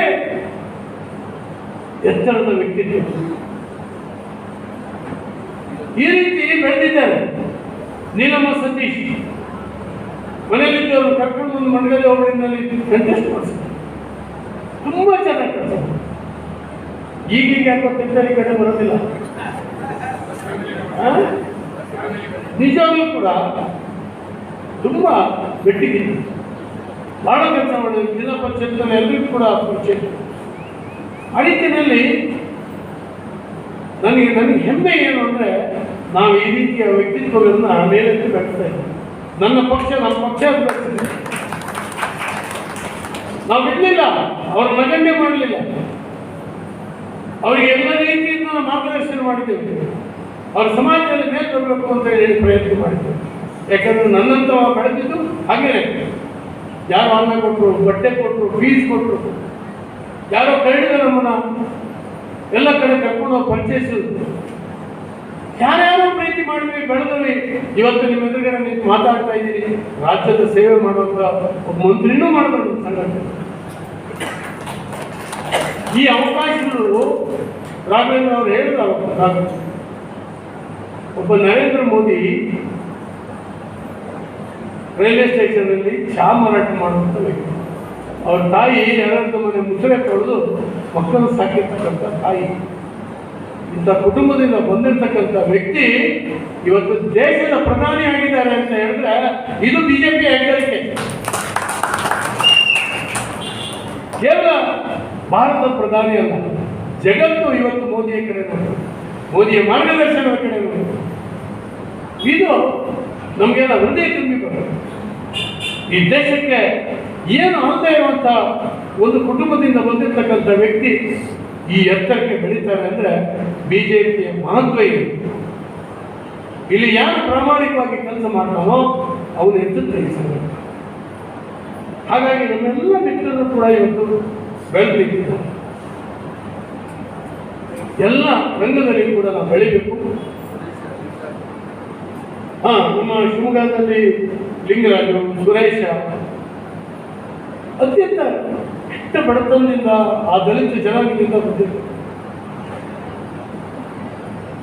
ಎತ್ತರದ ವ್ಯಕ್ತಿತ್ವ. ಈ ರೀತಿ ಬೆಳೆದಿದ್ದಾರೆ. ನೀಲಮ್ಮ ಸತೀಶ್ ಮನೆಯಲ್ಲಿದ್ದವರು ಕರ್ಕೊಂಡು ಒಂದು ಮಂಡಗದೆ ಹೋಬಳಿನಲ್ಲಿ ಕಂಟೆಸ್ಟ್ ಮಾಡಿಸಿದ್ರು, ತುಂಬಾ ಚೆನ್ನಾಗಿ ಕೆಲಸ. ಈಗೀಗ ಯಾಕೋ ತೆಂತರಿ ಕಡೆ ಬರೋದಿಲ್ಲ. ನಿಜವಾಗ್ಲೂ ಕೂಡ ತುಂಬಾ ಗಟ್ಟಿಗಿತ್ತು, ಬಹಳ ಕೆಲಸ ಮಾಡಿದ್ರು. ಜಿಲ್ಲಾ ಪರಿಷತ್ನಲ್ಲಿ ಎಲ್ಲರಿಗೂ ಕೂಡ ಪರಿಚಯ. ಆ ರೀತಿಯಲ್ಲಿ ನನಗೆ ಹೆಮ್ಮೆ ಏನು ಅಂದರೆ, ನಾವು ಈ ರೀತಿಯ ವ್ಯಕ್ತಿತ್ವಗಳನ್ನು ಮೇಲೆತ್ತಿ ಬೆಳೆಸ್ತಾ ಇದ್ದೀವಿ. ನಮ್ಮ ಪಕ್ಷ ಬೆಳೆಸಿದೆ. ನಾವು ಬಿಡಲಿಲ್ಲ, ಅವ್ರ ನಗಣ್ಯ ಮಾಡಲಿಲ್ಲ. ಅವರಿಗೆ ಎಲ್ಲ ರೀತಿಯಿಂದ ಮಾರ್ಗದರ್ಶನ ಮಾಡಿದ್ದೇವೆ. ಅವ್ರ ಸಮಾಜದಲ್ಲಿ ಮೇಲೆ ಬರಬೇಕು ಅಂತ ಹೇಳಿ ಪ್ರಯತ್ನ ಮಾಡಿದ್ದೇವೆ. ಯಾಕಂದ್ರೆ ನನ್ನಂತ ಬೆಳೆದಿದ್ದು ಹಾಗೇನೆ. ಯಾರು ಅನ್ನ ಕೊಟ್ಟರು, ಬಟ್ಟೆ ಕೊಟ್ಟರು, ಫೀಸ್ ಕೊಟ್ಟರು, ಯಾರೋ ಕರಡಿದ ನಮ್ಮನ್ನ ಎಲ್ಲ ಕಡೆ ಕರ್ಕೊಂಡು ಪರಿಚಯಿಸಿದ್ರು. ಯಾರ್ಯಾರೋ ಪ್ರೀತಿ ಮಾಡಿದ್ವಿ, ಬೆಳೆದ್ವಿ. ಇವತ್ತು ನಿಮ್ಮ ಎದುರುಗಡೆ ನೀವು ಮಾತಾಡ್ತಾ ಇದ್ದೀರಿ. ರಾಜ್ಯದ ಸೇವೆ ಮಾಡುವಂತ ಒಬ್ಬ ಮಂತ್ರಿನೂ ಮಾಡಬಾರ್ದು ಸಂಘಟನೆ. ಈ ಅವಕಾಶಗಳು ರಾಘವೇಂದ್ರ ಅವರು ಹೇಳಿದ್ರು. ಒಬ್ಬ ನರೇಂದ್ರ ಮೋದಿ ರೈಲ್ವೆ ಸ್ಟೇಷನ್ ಅಲ್ಲಿ ಚಹಾ ಮಾರಾಟ ಮಾಡುವಂತ ವ್ಯಕ್ತಿ. ಅವ್ರ ತಾಯಿ ಯಾರಂತ ಮನೆ ಮುಸುರೆ ತೊಳೆದು ಮಕ್ಕಳು ಸಾಕಿರ್ತಕ್ಕಂಥ ತಾಯಿ. ಇಂಥ ಕುಟುಂಬದಿಂದ ಬಂದಿರತಕ್ಕಂಥ ವ್ಯಕ್ತಿ ಇವತ್ತು ದೇಶದ ಪ್ರಧಾನಿ ಆಗಿದ್ದಾರೆ ಅಂತ ಹೇಳಿದ್ರೆ ಇದು ಬಿಜೆಪಿ ಹೆಗ್ಗಳಿಕೆ. ಕೇವಲ ಭಾರತದ ಪ್ರಧಾನಿ ಅಲ್ಲ, ಜಗತ್ತು ಇವತ್ತು ಮೋದಿಯ ಕಡೆ ನೋಡ್ತಾರೆ, ಮೋದಿಯ ಮಾರ್ಗದರ್ಶನದ ಕಡೆ ನೋಡ್ತಾರೆ. ಇದು ನಮಗೆಲ್ಲ ಹೃದಯ ತುಂಬಿ ಬರ್ತದೆ. ಈ ದೇಶಕ್ಕೆ ಏನು ಅಲ್ಲದೆ ಇರುವಂಥ ಒಂದು ಕುಟುಂಬದಿಂದ ಬಂದಿರತಕ್ಕಂಥ ವ್ಯಕ್ತಿ ಈ ಎತ್ತರಕ್ಕೆ ಬೆಳೀತಾರೆ ಅಂದರೆ ಬಿಜೆಪಿಯ ಮಹತ್ವ ಇದೆ. ಇಲ್ಲಿ ಯಾರು ಪ್ರಾಮಾಣಿಕವಾಗಿ ಕೆಲಸ ಮಾಡ್ತಾನೋ ಅವನು ಎದ್ದು ತೆಗೆಸಬೇಕು. ಹಾಗಾಗಿ ನಮ್ಮೆಲ್ಲ ಮಿತ್ರರು ಕೂಡ ಇವತ್ತು ಬೆಳೆದಿದ್ದಾರೆ. ಎಲ್ಲ ರಂಗದಲ್ಲಿ ಕೂಡ ನಾವು ಬೆಳಿಬೇಕು. ನಮ್ಮ ಶಿವಮೊಗ್ಗದಲ್ಲಿ ಲಿಂಗರಾಜು, ಸುರೇಶ ಅತ್ಯಂತ ಕೆಟ್ಟ ಬಡತನದಿಂದ ಆ ದಲಿತ ಜನಾಂಗದಿಂದ ಬಂದಿದ್ದಾರೆ.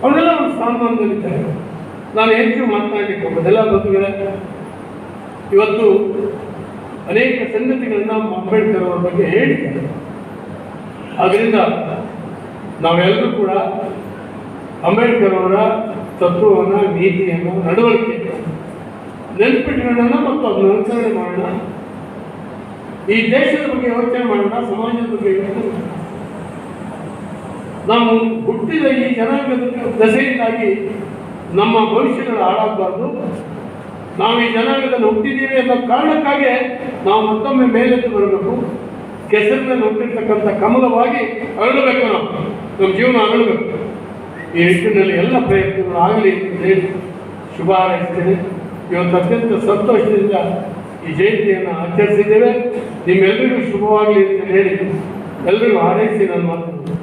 ಅವರೆಲ್ಲ ಒಂದು ಸ್ಥಾನಮಾನದಲ್ಲಿದ್ದಾರೆ. ನಾನು ಹೆಚ್ಚು ಮಾತನಾಡಲಿಕ್ಕೆ ಹೋಗೋದೆಲ್ಲ ಬಂಧುಗಳೇ, ಇವತ್ತು ಅನೇಕ ಸಂಗತಿಗಳನ್ನ ಅಂಬೇಡ್ಕರ್ ಅವರ ಬಗ್ಗೆ ಹೇಳಿದ್ದಾರೆ. ಆದ್ದರಿಂದ ನಾವೆಲ್ಲರೂ ಕೂಡ ಅಂಬೇಡ್ಕರ್ ಅವರ ತತ್ವವನ್ನು, ನೀತಿಯನ್ನು, ನಡವಳಿಕೆಯನ್ನು ನೆನಪಿಟ್ಕೊಳ್ಳೋಣ ಮತ್ತು ಅದನ್ನು ಅನುಸರಣೆ ಮಾಡೋಣ. ಈ ದೇಶದ ಬಗ್ಗೆ ಯೋಚನೆ ಮಾಡೋಣ, ಸಮಾಜದ ಬಗ್ಗೆ ಯೋಚನೆ ಮಾಡೋಣ. ನಾವು ಹುಟ್ಟಿದ ಈ ಜನಾಂಗದ ದಶೆಯಿಂದಾಗಿ ನಮ್ಮ ಭವಿಷ್ಯಗಳು ಹಾಳಾಗಬಾರ್ದು. ನಾವು ಈ ಜನಾಂಗದಲ್ಲಿ ಹುಟ್ಟಿದ್ದೀವಿ ಅನ್ನೋ ಕಾರಣಕ್ಕಾಗಿ ನಾವು ಮತ್ತೊಮ್ಮೆ ಮೇಲೆದ್ದು ಬರಬೇಕು. ಕೆಸರಿನಲ್ಲಿ ಹುಟ್ಟಿರ್ತಕ್ಕಂಥ ಕಮಲವಾಗಿ ಅರಳಬೇಕು. ನಮ್ಮ ಜೀವನ ಅರಳಬೇಕು. ಈ ನಿಟ್ಟಿನಲ್ಲಿ ಎಲ್ಲ ಪ್ರಯತ್ನಗಳು ಆಗಲಿ ಅಂತ ಹೇಳಿ ಶುಭ ಹಾರೈಸ್ತೇನೆ. ಇವತ್ತು ಅತ್ಯಂತ ಸಂತೋಷದಿಂದ ಈ ಜಯಂತಿಯನ್ನು ಆಚರಿಸಿದ್ದೇವೆ. ನಿಮ್ಮೆಲ್ಲರಿಗೂ ಶುಭವಾಗಲಿ ಅಂತ ಹೇಳಿ ಎಲ್ಲರಿಗೂ ಹಾರೈಸಿ ನಾನು ಮಾತನಾಡ್ತೀನಿ.